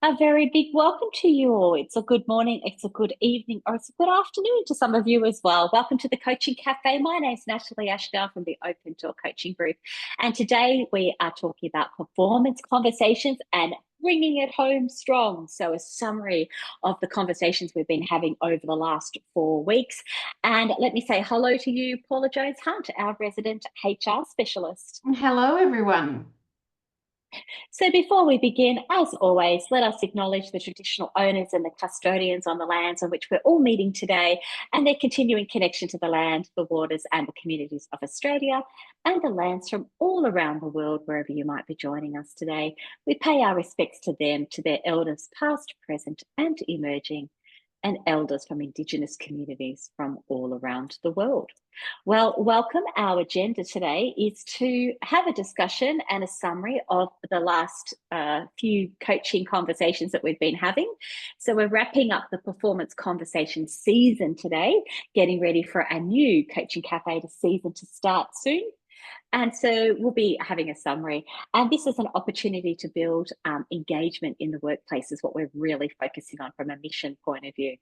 A very big welcome to you all. It's a good morning, it's a good evening, or it's a good afternoon to some of you as well. Welcome to the Coaching Cafe. My name's Natalie Ashgar from the Open Door Coaching Group. And today we are talking about performance conversations and bringing it home strong. So, a summary of the conversations we've been having over the last 4 weeks. And let me say hello to you, Paula Jones Hunt, our resident HR specialist. Hello, everyone. So before we begin, as always, let us acknowledge the traditional owners and the custodians on the lands on which we're all meeting today and their continuing connection to the land, the waters and the communities of Australia and the lands from all around the world, wherever you might be joining us today. We pay our respects to them, to their elders past, present and emerging, and elders from Indigenous communities from all around the world. Well, welcome. Our agenda today is to have a discussion and a summary of the last few coaching conversations that we've been having. So we're wrapping up the performance conversation season today, getting ready for a new Coaching Cafe season to start soon. And so we'll be having a summary. And this is an opportunity to build engagement in the workplace is what we're really focusing on from a mission point of view.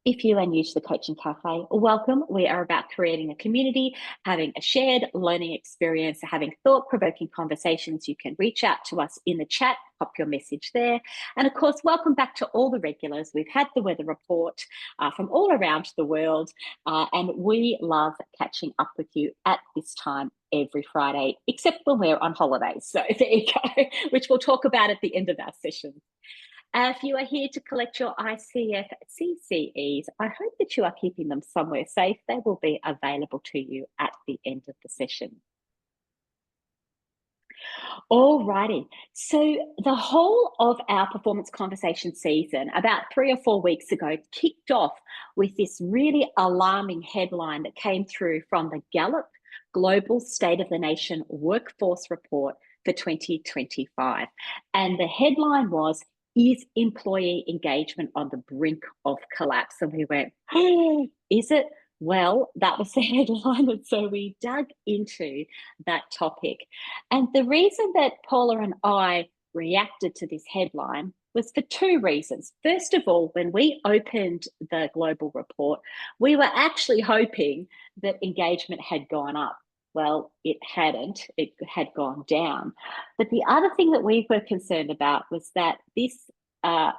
If you are new to the Coaching Cafe, welcome. We are about creating a community, having a shared learning experience, having thought-provoking conversations. You can reach out to us in the chat, pop your message there. And of course, welcome back to all the regulars. We've had the weather report from all around the world, and we love catching up with you at this time every Friday, except when we're on holidays. So there you go, which we'll talk about at the end of our session. If you are here to collect your ICF CCEs, I hope that you are keeping them somewhere safe. They will be available to you at the end of the session. Alrighty, so the whole of our performance conversation season, about 3 or 4 weeks ago, kicked off with this really alarming headline that came through from the Gallup Global State of the Nation Workforce Report for 2025. And the headline was, "Is employee engagement on the brink of collapse?" And we went, oh, is it? Well, that was the headline. And so we dug into that topic. And the reason that Paula and I reacted to this headline was for two reasons. First of all, when we opened the global report, we were actually hoping that engagement had gone up. Well, it hadn't, it had gone down. But the other thing that we were concerned about was that this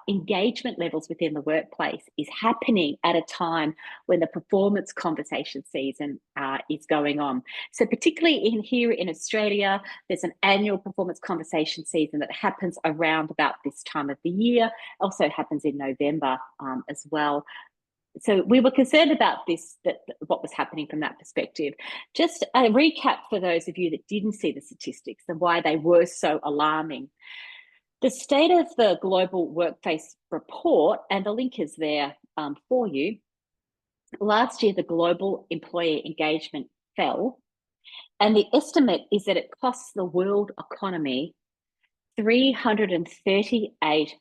engagement levels within the workplace is happening at a time when the performance conversation season is going on. So particularly here in Australia, there's an annual performance conversation season that happens around about this time of the year. Also happens in November as well. So we were concerned about this, that what was happening from that perspective. Just a recap for those of you that didn't see the statistics and why they were so alarming. The State of the Global Workplace Report, and the link is there for you. Last year, the global employee engagement fell, and the estimate is that it costs the world economy $338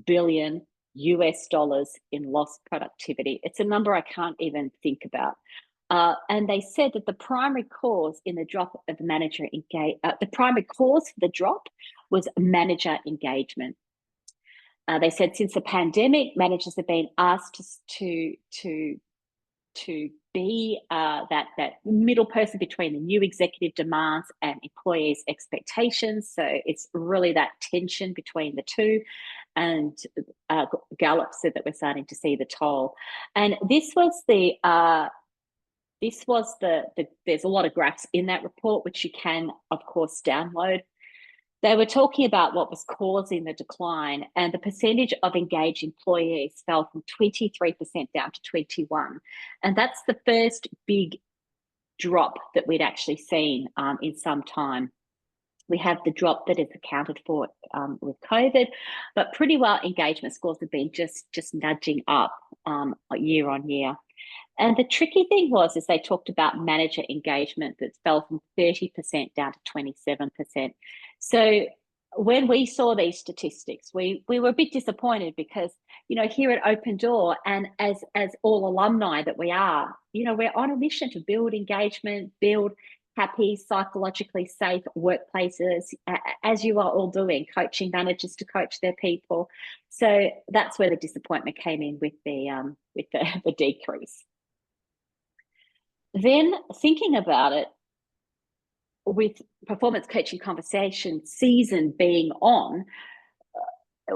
billion US dollars in lost productivity. It's a number I can't even think about. And they said that the primary cause in the drop of manager the primary cause for the drop was manager engagement. They said since the pandemic, managers have been asked to be that middle person between the new executive demands and employees' expectations. So it's really that tension between the two. And Gallup said that we're starting to see the toll. And this was the there's a lot of graphs in that report, which you can, of course, download. They were talking about what was causing the decline, and the percentage of engaged employees fell from 23% down to 21%. And that's the first big drop that we'd actually seen in some time. We have the drop that is accounted for with COVID, but pretty well engagement scores have been just nudging up year on year. And the tricky thing was, is they talked about manager engagement that fell from 30% down to 27%. So when we saw these statistics, we were a bit disappointed because, you know, here at Open Door, and as all alumni that we are, you know, we're on a mission to build engagement, build happy, psychologically safe workplaces, as you are all doing, coaching managers to coach their people. So that's where the disappointment came in with the decrease. Then thinking about it, with performance coaching conversation season being on,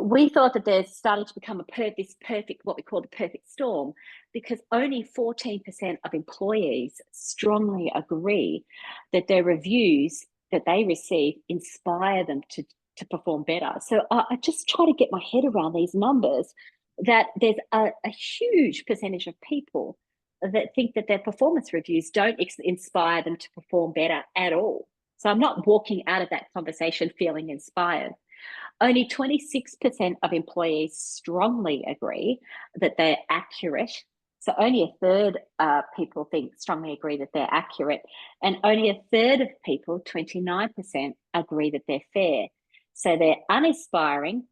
we thought that there's starting to become this perfect, what we call the perfect storm, because only 14% of employees strongly agree that their reviews that they receive inspire them to perform better. So I just try to get my head around these numbers, that there's a huge percentage of people that think that their performance reviews don't inspire them to perform better at all. So I'm not walking out of that conversation feeling inspired. Only 26% of employees strongly agree that they're accurate. So only a third people strongly agree that they're accurate. And only a third of people, 29%, agree that they're fair. So they're uninspiring,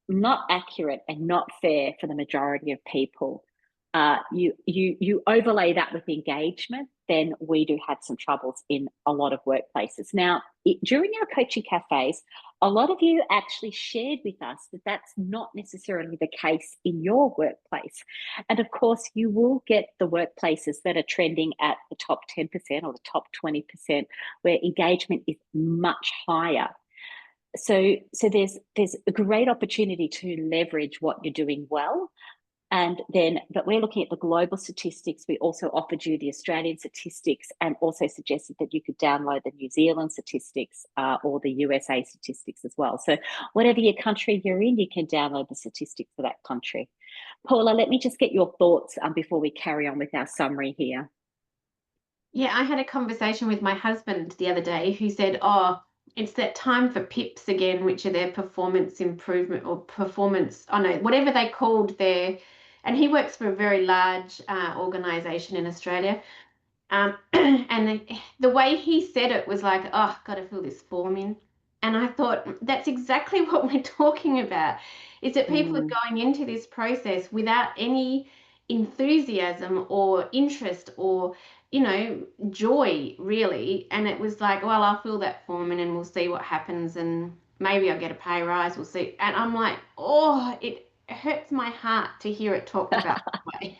not accurate, and not fair for the majority of people. You overlay that with engagement, then we do have some troubles in a lot of workplaces. Now, during our coaching cafes, a lot of you actually shared with us that that's not necessarily the case in your workplace. And of course, you will get the workplaces that are trending at the top 10% or the top 20%, where engagement is much higher. So there's a great opportunity to leverage what you're doing well. But we're looking at the global statistics. We also offered you the Australian statistics, and also suggested that you could download the New Zealand statistics or the USA statistics as well. So whatever your country you're in, you can download the statistics for that country. Paula, let me just get your thoughts before we carry on with our summary here. Yeah, I had a conversation with my husband the other day who said, oh, it's that time for PIPs again, which are their performance improvement or performance, I know, whatever they called their, and he works for a very large organization in Australia. And the way he said it was like, oh, got to fill this form in. And I thought that's exactly what we're talking about, is that people are going into this process without any enthusiasm or interest or, joy really. And it was like, well, I'll fill that form in and we'll see what happens, and maybe I'll get a pay rise, we'll see. And I'm like, oh, it hurts my heart to hear it talked about that way.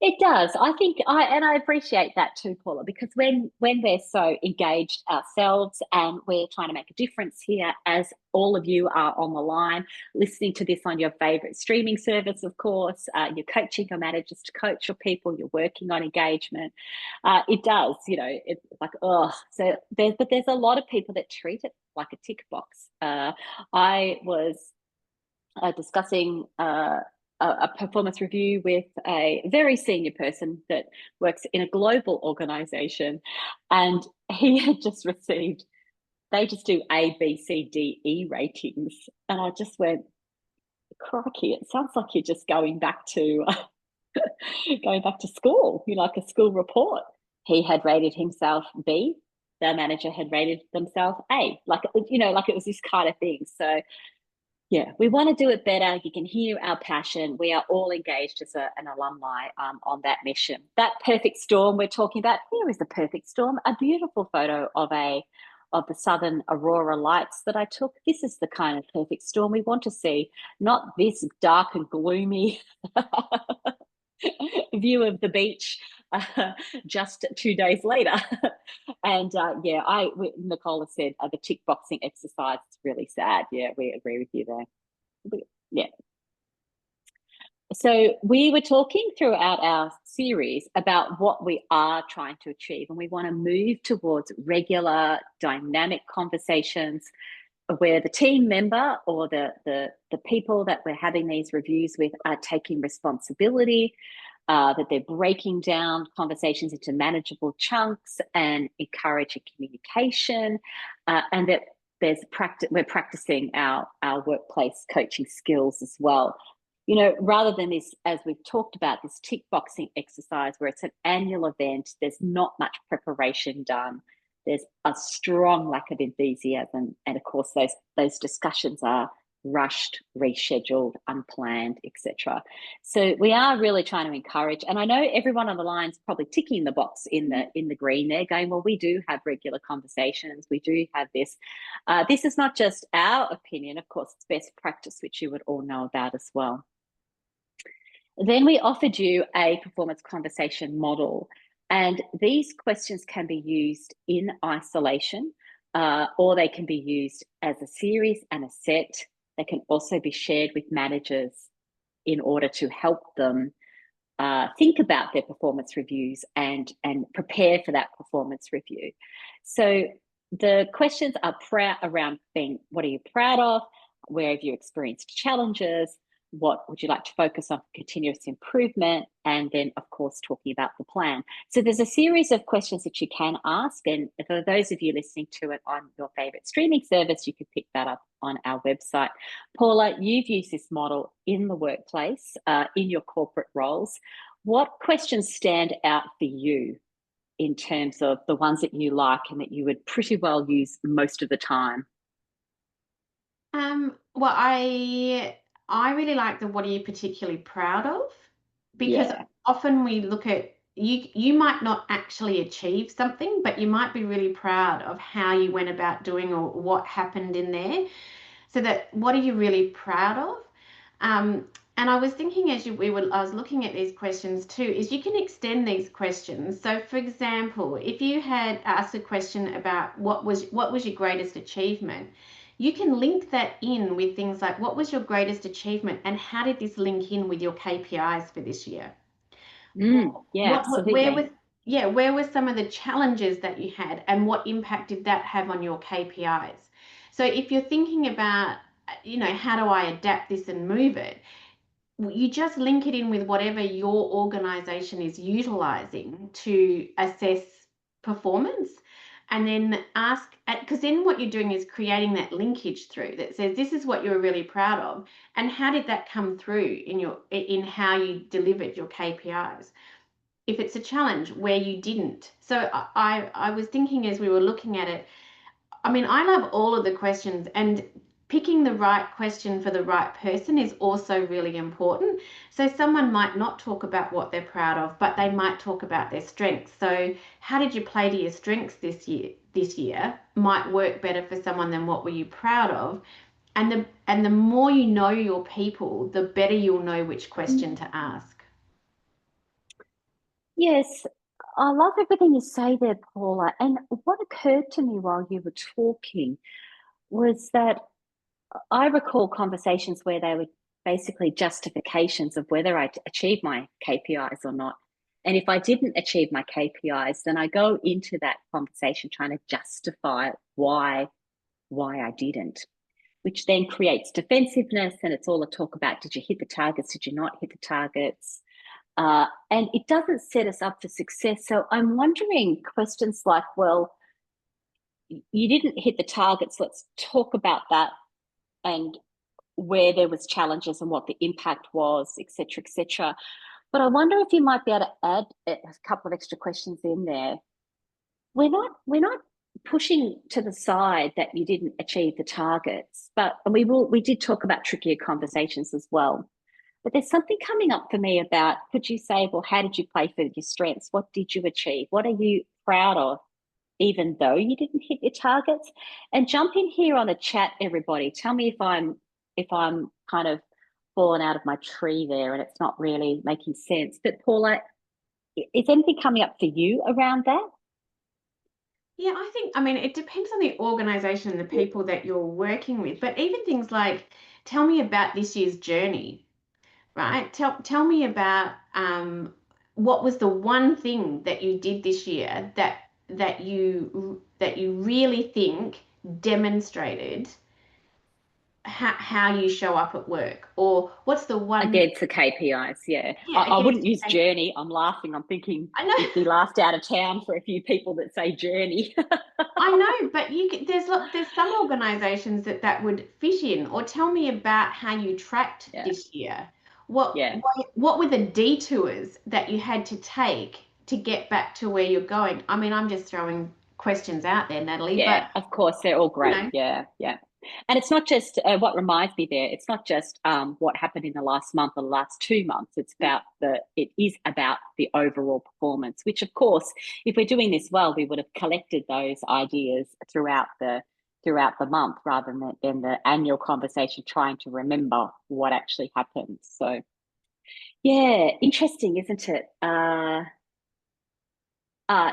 It does. I think I appreciate that too, Paula, because when we're so engaged ourselves and we're trying to make a difference here, as all of you are on the line, listening to this on your favorite streaming service, of course, you're coaching your managers to coach your people, you're working on engagement. It does, it's like, oh, so there's a lot of people that treat it like a tick box. I was discussing a performance review with a very senior person that works in a global organization, and he had just received, they just do A, B, C, D, E ratings. And I just went, crikey, it sounds like you're just going back to school, like a school report. He had rated himself B, the manager had rated themselves A, like it was this kind of thing. So yeah, we want to do it better. You can hear our passion. We are all engaged as an alumni on that mission. That perfect storm we're talking about, here is the perfect storm, a beautiful photo of the southern aurora lights that I took. This is the kind of perfect storm we want to see, not this dark and gloomy view of the beach just 2 days later. And Nicola said the tick boxing exercise is really sad. Yeah, we agree with you there. Yeah. So we were talking throughout our series about what we are trying to achieve, and we want to move towards regular dynamic conversations where the team member or the people that we're having these reviews with are taking responsibility, that they're breaking down conversations into manageable chunks and encouraging communication, and that we're practicing our workplace coaching skills as well. Rather than this, as we've talked about, this tick boxing exercise where it's an annual event, there's not much preparation done. There's a strong lack of enthusiasm, and of course, those discussions are rushed, rescheduled, unplanned, etc. So we are really trying to encourage, and I know everyone on the line is probably ticking the box in the green there, going, well, we do have regular conversations, we do have this. This is not just our opinion, of course, it's best practice, which you would all know about as well. Then we offered you a performance conversation model, and these questions can be used in isolation, or they can be used as a series and a set. They can also be shared with managers in order to help them think about their performance reviews and prepare for that performance review. So the questions are around being, what are you proud of? Where have you experienced challenges? What would you like to focus on? Continuous improvement, and then of course talking about the plan. So there's a series of questions that you can ask, and for those of you listening to it on your favorite streaming service, you can pick that up on our website. Paula, you've used this model in the workplace, in your corporate roles. What questions stand out for you in terms of the ones that you like and that you would pretty well use most of the time? Well, I really like the what are you particularly proud of? Because Yeah. often we look at you might not actually achieve something, but you might be really proud of how you went about doing or what happened in there. So that what are you really proud of? And I was thinking as I was looking at these questions too, is you can extend these questions. So for example, if you had asked a question about what was your greatest achievement, you can link that in with things like what was your greatest achievement and how did this link in with your KPIs for this year? Or Yeah, absolutely. where were some of the challenges that you had and what impact did that have on your KPIs? So if you're thinking about, how do I adapt this and move it? You just link it in with whatever your organization is utilizing to assess performance, and then ask, because then what you're doing is creating that linkage through that says this is what you're really proud of and how did that come through in how you delivered your KPIs. If it's a challenge where you didn't. So I was thinking as we were looking at it, I mean, I love all of the questions, and picking the right question for the right person is also really important. So someone might not talk about what they're proud of, but they might talk about their strengths. So how did you play to your strengths this year? This year might work better for someone than what were you proud of. And the more you know your people, the better you'll know which question to ask. Yes, I love everything you say there, Paula. And what occurred to me while you were talking was that I recall conversations where they were basically justifications of whether I achieved my KPIs or not. And if I didn't achieve my KPIs, then I go into that conversation trying to justify why I didn't, which then creates defensiveness. And it's all a talk about, did you hit the targets? Did you not hit the targets? And it doesn't set us up for success. So I'm wondering questions like, well, you didn't hit the targets. Let's talk about that and where there was challenges and what the impact was, et cetera, et cetera. But I wonder if you might be able to add a couple of extra questions in there. We're not pushing to the side that you didn't achieve the targets, but we did talk about trickier conversations as well. But there's something coming up for me about, could you say, well, how did you play for your strengths? What did you achieve? What are you proud of, even though you didn't hit your targets? And jump in here on the chat, everybody. Tell me if I'm kind of fallen out of my tree there and it's not really making sense. But Paula, is anything coming up for you around that? Yeah, I mean, it depends on the organization and the people that you're working with, but even things like, tell me about this year's journey, right? Tell me about what was the one thing that you did this year that you really think demonstrated how you show up at work, or what's the one. Against the KPIs, yeah. I, Yeah, I against wouldn't your use journey. I'm laughing. I'm thinking I know. you'd be laughed out of town for a few people that say journey. I know, but there's some organisations that would fit in. Or tell me about how you tracked Yeah, this year. What yeah, what were the detours that you had to take to get back to where you're going? I mean, I'm just throwing questions out there, Natalie, yeah. but Of course, they're all you great. know, Yeah, yeah. And it's not just what reminds me there. It's not just what happened in the last month or the last 2 months. It is about the overall performance. Which, of course, if we're doing this well, we would have collected those ideas throughout the month rather than the annual conversation trying to remember what actually happened. So, yeah, interesting, isn't it?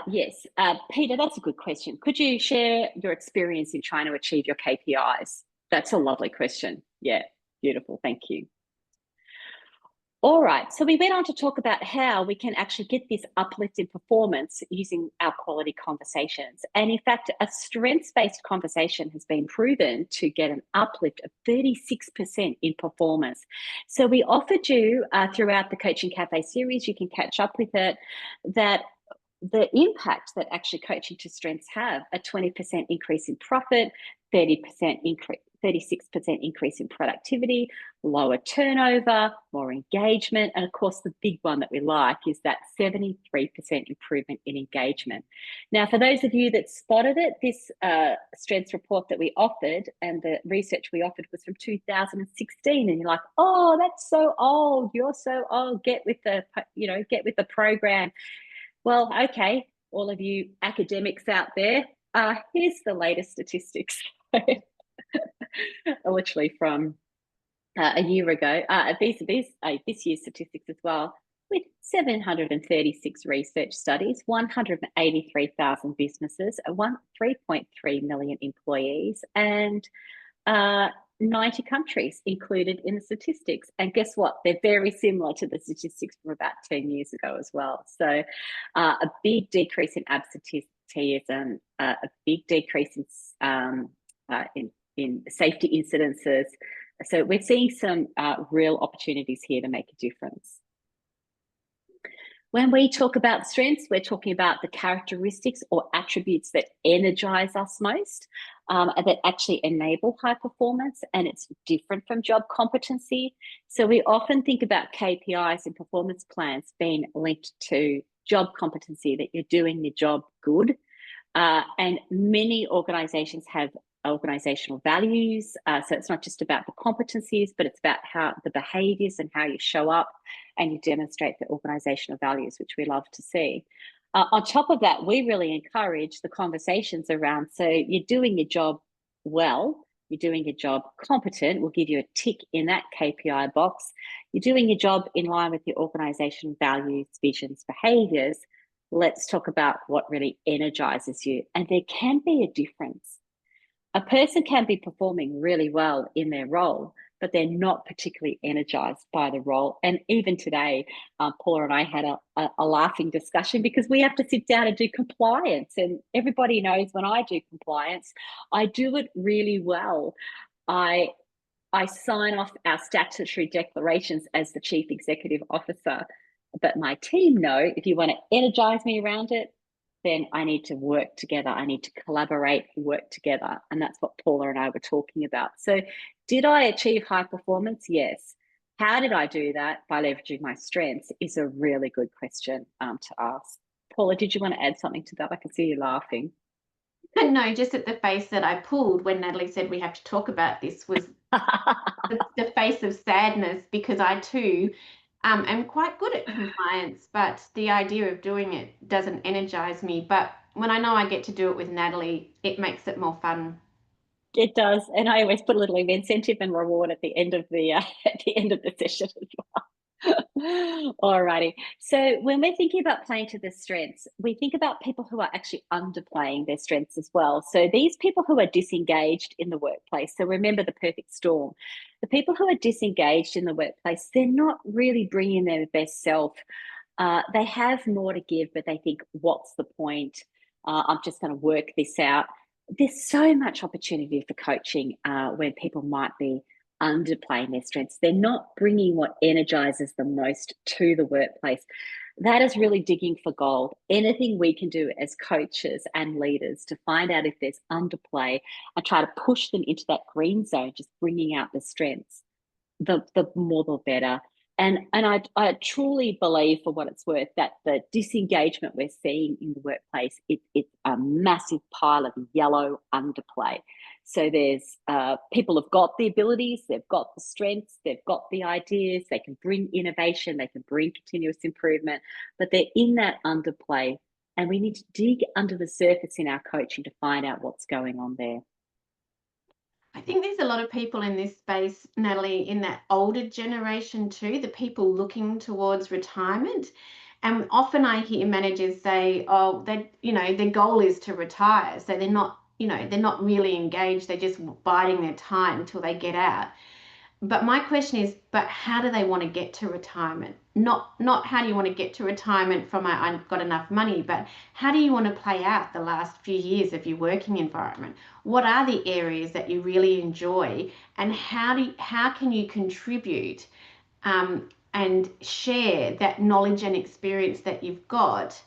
Yes, Peter, that's a good question. Could you share your experience in trying to achieve your KPIs? That's a lovely question. Yeah, beautiful. Thank you. All right, so we went on to talk about how we can actually get this uplift in performance using our quality conversations. And in fact, a strengths-based conversation has been proven to get an uplift of 36% in performance. So we offered you throughout the Coaching Cafe series, you can catch up with it, that the impact that actually coaching to strengths have a 20% increase in profit, 30% increase, 36% increase in productivity, lower turnover, more engagement, and of course the big one that we like is that 73% improvement in engagement. Now, for those of you that spotted it, this strengths report that we offered and the research we offered was from 2016, and you're like, oh, that's so old, you're so old, get with the program. Well, okay, all of you academics out there, here's the latest statistics, literally from a year ago. This year's statistics as well, with 736 research studies, 183,000 businesses, 3.3 million employees, and 90 countries included in the statistics. And guess what? They're very similar to the statistics from about 10 years ago as well. So a big decrease in absenteeism, a big decrease in safety incidences. So we're seeing some real opportunities here to make a difference. When we talk about strengths, we're talking about the characteristics or attributes that energize us most, that actually enable high performance, and it's different from job competency. So we often think about KPIs and performance plans being linked to job competency, that you're doing your job good. And many organizations have organizational values. So it's not just about the competencies, but it's about how the behaviors and how you show up and you demonstrate the organizational values, which we love to see. On top of that, we really encourage the conversations around, so you're doing your job well, you're doing your job competent, we'll give you a tick in that KPI box. You're doing your job in line with your organizational values, visions, behaviors. Let's talk about what really energizes you. And there can be a difference. A person can be performing really well in their role, but they're not particularly energized by the role. And even today, Paula and I had a laughing discussion because we have to sit down and do compliance. And everybody knows when I do compliance, I do it really well. I sign off our statutory declarations as the Chief Executive Officer, but my team know if you want to energize me around it, then I need to work together. I need to collaborate and work together. And that's what Paula and I were talking about. So did I achieve high performance? Yes. How did I do that? By leveraging my strengths is a really good question to ask. Paula, did you want to add something to that? I can see you laughing. No, just at the face that I pulled when Natalie said we have to talk about this was the face of sadness, because I too am quite good at compliance, but the idea of doing it doesn't energize me. But when I know I get to do it with Natalie, it makes it more fun. It does, and I always put a little incentive and reward at the end of the session as well. Alrighty. So when we're thinking about playing to the strengths, we think about people who are actually underplaying their strengths as well. So these people who are disengaged in the workplace. So remember the perfect storm. The people who are disengaged in the workplace, they're not really bringing their best self. They have more to give, but they think, what's the point? I'm just going to work this out. There's so much opportunity for coaching when people might be underplaying their strengths. They're not bringing what energizes them most to the workplace. That is really digging for gold. Anything we can do as coaches and leaders to find out if there's underplay and try to push them into that green zone, just bringing out the strengths, the more the better. And I truly believe, for what it's worth, that the disengagement we're seeing in the workplace, it's a massive pile of yellow underplay. So there's people have got the abilities, they've got the strengths, they've got the ideas, they can bring innovation, they can bring continuous improvement, but they're in that underplay. And we need to dig under the surface in our coaching to find out what's going on there. I think there's a lot of people in this space, Natalie, in that older generation too, the people looking towards retirement. And often I hear managers say, oh, they, their goal is to retire. So they're not, they're not really engaged. They're just biding their time till they get out. But my question is, but how do they want to get to retirement? Not how do you want to get to retirement from I've got enough money, but how do you want to play out the last few years of your working environment? What are the areas that you really enjoy, and how can you contribute and share that knowledge and experience that you've got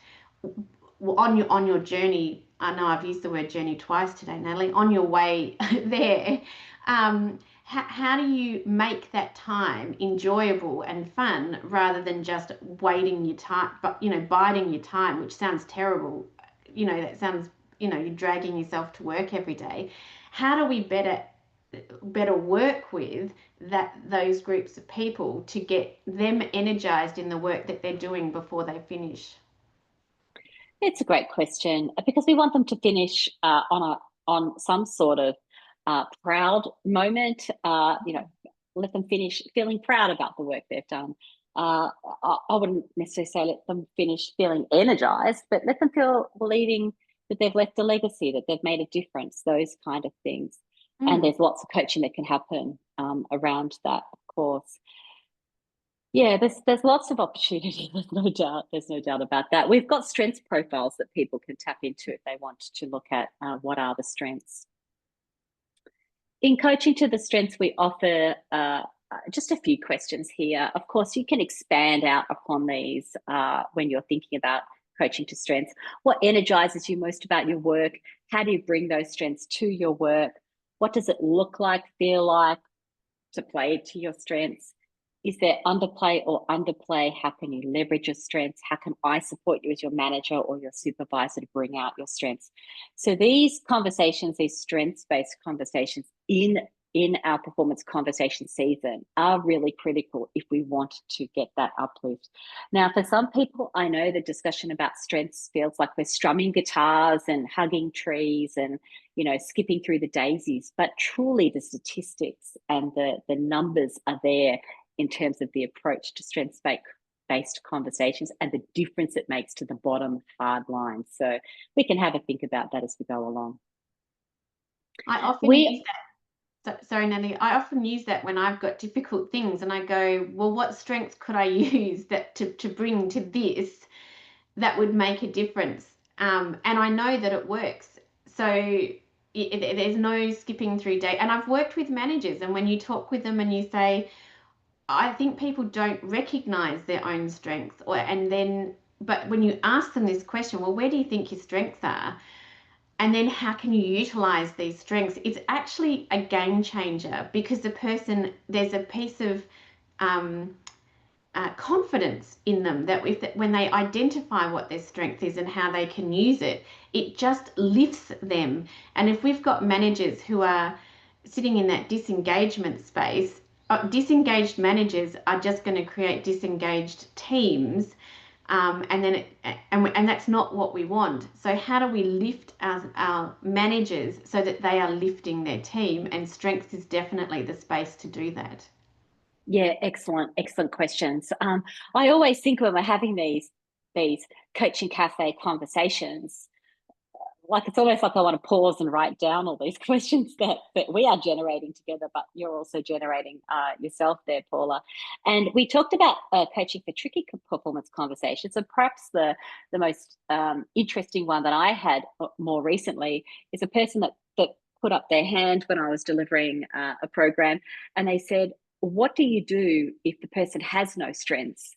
on your journey? I know I've used the word journey twice today, Natalie. On your way there. How do you make that time enjoyable and fun rather than just waiting your time, but biding your time, which sounds terrible. That sounds, you're dragging yourself to work every day. How do we better work with those groups of people to get them energized in the work that they're doing before they finish? It's a great question because we want them to finish on some sort of proud moment. Let them finish feeling proud about the work they've done. I wouldn't necessarily say let them finish feeling energized, but let them feel believing that they've left a legacy, that they've made a difference, those kind of things. And there's lots of coaching that can happen around that, of course. Yeah, there's lots of opportunity. There's no doubt. There's no doubt about that. We've got strengths profiles that people can tap into if they want to look at what are the strengths. In coaching to the strengths, we offer just a few questions here. Of course, you can expand out upon these when you're thinking about coaching to strengths. What energizes you most about your work? How do you bring those strengths to your work? What does it look like, feel like to play to your strengths? Is there underplay or underplay? How can you leverage your strengths? How can I support you as your manager or your supervisor to bring out your strengths? So these conversations, these strengths-based conversations in our performance conversation season are really critical if we want to get that uplift. Now, for some people, I know the discussion about strengths feels like we're strumming guitars and hugging trees and skipping through the daisies, but truly the statistics and the numbers are there in terms of the approach to strengths-based conversations and the difference it makes to the bottom hard line. So we can have a think about that as we go along. I often use that. Sorry, Nelly. I often use that when I've got difficult things and I go, well, what strengths could I use that to bring to this that would make a difference? And I know that it works. So there's no skipping through day. And I've worked with managers, and when you talk with them and you say, I think people don't recognize their own strengths, but when you ask them this question, well, where do you think your strengths are? And then how can you utilize these strengths? It's actually a game changer because there's a piece of confidence in them that when they identify what their strength is and how they can use it, it just lifts them. And if we've got managers who are sitting in that disengagement space, disengaged managers are just going to create disengaged teams, and that's not what we want. So how do we lift our managers so that they are lifting their team? And strength is definitely the space to do that. Yeah, excellent questions. I always think when we're having these coaching cafe conversations, like it's almost like I want to pause and write down all these questions that we are generating together, but you're also generating yourself there, Paula. And we talked about coaching for tricky performance conversations, and perhaps the most interesting one that I had more recently is a person that put up their hand when I was delivering a program, and they said, what do you do if the person has no strengths?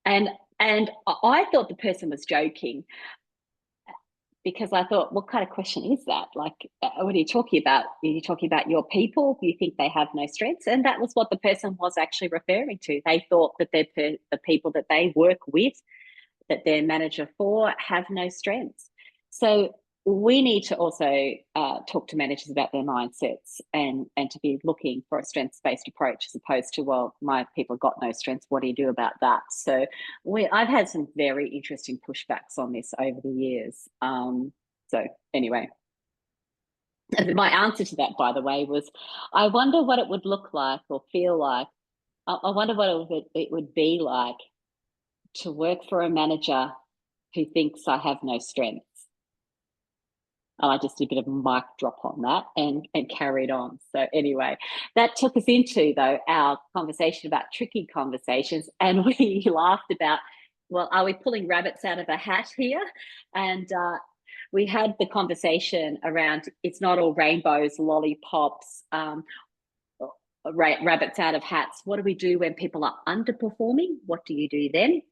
And I thought the person was joking, because I thought, what kind of question is that? Like, what are you talking about? Are you talking about your people? Do you think they have no strengths? And that was what the person was actually referring to. They thought that the people that they work with, that they're manager for, have no strengths. So we need to also talk to managers about their mindsets and to be looking for a strengths-based approach as opposed to, well, my people got no strengths, what do you do about that? So I've had some very interesting pushbacks on this over the years. So anyway, my answer to that, by the way, was I wonder what it would look like or feel like. I wonder what it would be like to work for a manager who thinks I have no strengths. And I just did a bit of a mic drop on that and carried on. So anyway, that took us into, though, our conversation about tricky conversations. And we laughed about, well, are we pulling rabbits out of a hat here? And we had the conversation around it's not all rainbows, lollipops, rabbits out of hats. What do we do when people are underperforming? What do you do then?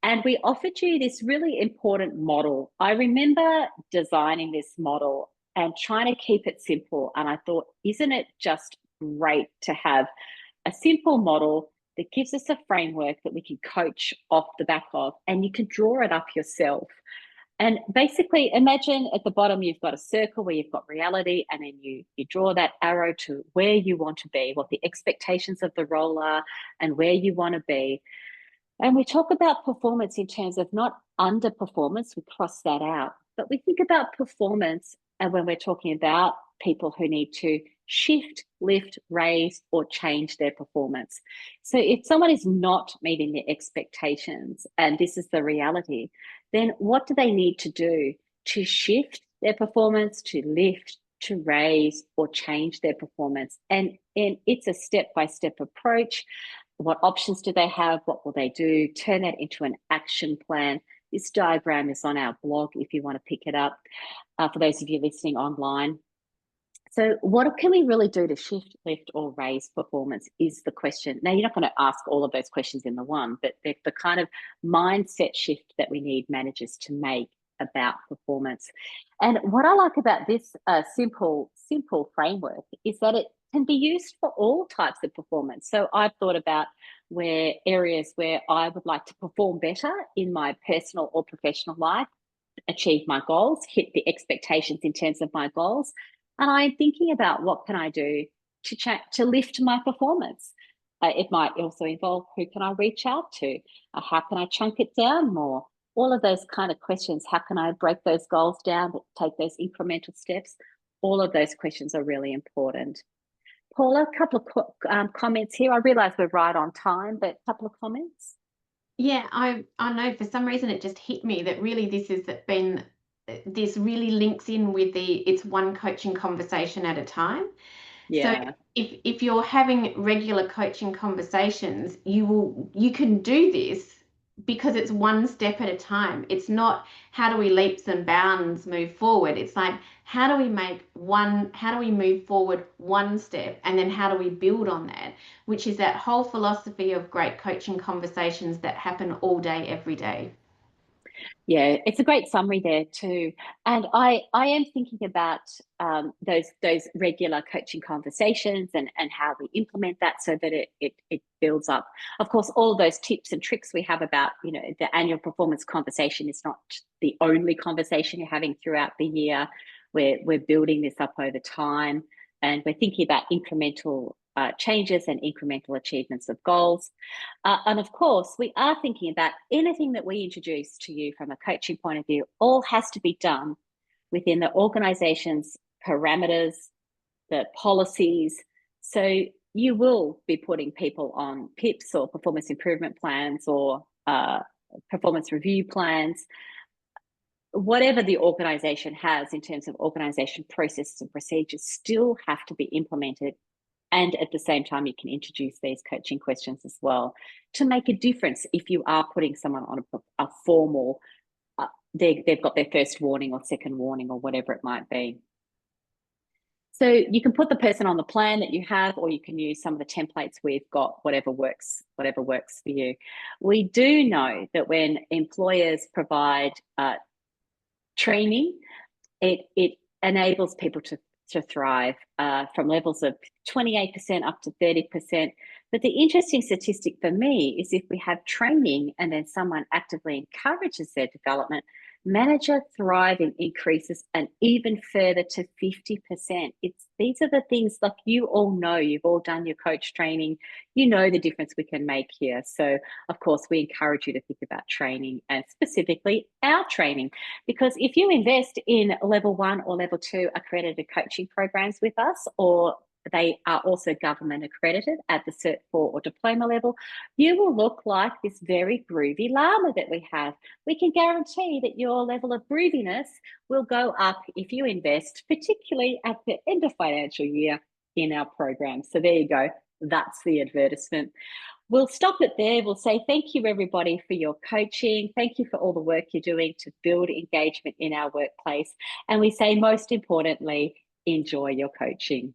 And we offered you this really important model. I remember designing this model and trying to keep it simple. And I thought, isn't it just great to have a simple model that gives us a framework that we can coach off the back of, and you can draw it up yourself. And basically, imagine at the bottom, you've got a circle where you've got reality, and then you draw that arrow to where you want to be, what the expectations of the role are, and where you want to be. And we talk about performance in terms of not underperformance, we cross that out, but we think about performance and when we're talking about people who need to shift, lift, raise, or change their performance. So if someone is not meeting their expectations, and this is the reality, then what do they need to do to shift their performance, to lift, to raise, or change their performance? And it's a step-by-step approach. What options do they have? What will they do? Turn that into an action plan. This diagram is on our blog if you want to pick it up, for those of you listening online. So what can we really do to shift, lift, or raise performance is the question. Now, you're not going to ask all of those questions in the one, but they're the kind of mindset shift that we need managers to make about performance. And what I like about this simple framework is that it can be used for all types of performance. So I've thought about where areas where I would like to perform better in my personal or professional life, achieve my goals, hit the expectations in terms of my goals. And I'm thinking about what can I do to lift my performance. It might also involve who can I reach out to? How can I chunk it down more? All of those kind of questions. How can I break those goals down, take those incremental steps? All of those questions are really important. Paula, a couple of comments here. I realise we're right on time, but a couple of comments. Yeah, I know for some reason it just hit me that really this really links in with it's one coaching conversation at a time. So Yeah. if you're having regular coaching conversations, you can do this because it's one step at a time. It's not how do we leaps and bounds move forward. It's like how do we move forward one step, and then how do we build on that, which is that whole philosophy of great coaching conversations that happen all day, every day. Yeah, it's a great summary there too. And I am thinking about those regular coaching conversations and how we implement that so that it builds up. Of course, all of those tips and tricks we have about, the annual performance conversation is not the only conversation you're having throughout the year. We're building this up over time, and we're thinking about incremental changes and incremental achievements of goals. And of course, we are thinking about anything that we introduce to you from a coaching point of view, all has to be done within the organization's parameters, the policies. So you will be putting people on PIPs or performance improvement plans or performance review plans. Whatever the organization has in terms of organization processes and procedures still have to be implemented. And at the same time, you can introduce these coaching questions as well to make a difference if you are putting someone on a formal, they've got their first warning or second warning or whatever it might be. So you can put the person on the plan that you have, or you can use some of the templates we've got, whatever works for you. We do know that when employers provide training, it enables people to thrive from levels of 28% up to 30%. But the interesting statistic for me is if we have training and then someone actively encourages their development, Manager thriving increases and even further to 50%. These are the things like you all know, you've all done your coach training, you know the difference we can make here. So of course we encourage you to think about training and specifically our training, because if you invest in level 1 or level 2 accredited coaching programs with us, or they are also government accredited at the Cert 4 or diploma level, you will look like this very groovy llama that we have. We can guarantee that your level of grooviness will go up if you invest, particularly at the end of financial year, in our program. So there you go. That's the advertisement. We'll stop it there. We'll say thank you, everybody, for your coaching. Thank you for all the work you're doing to build engagement in our workplace. And we say, most importantly, enjoy your coaching.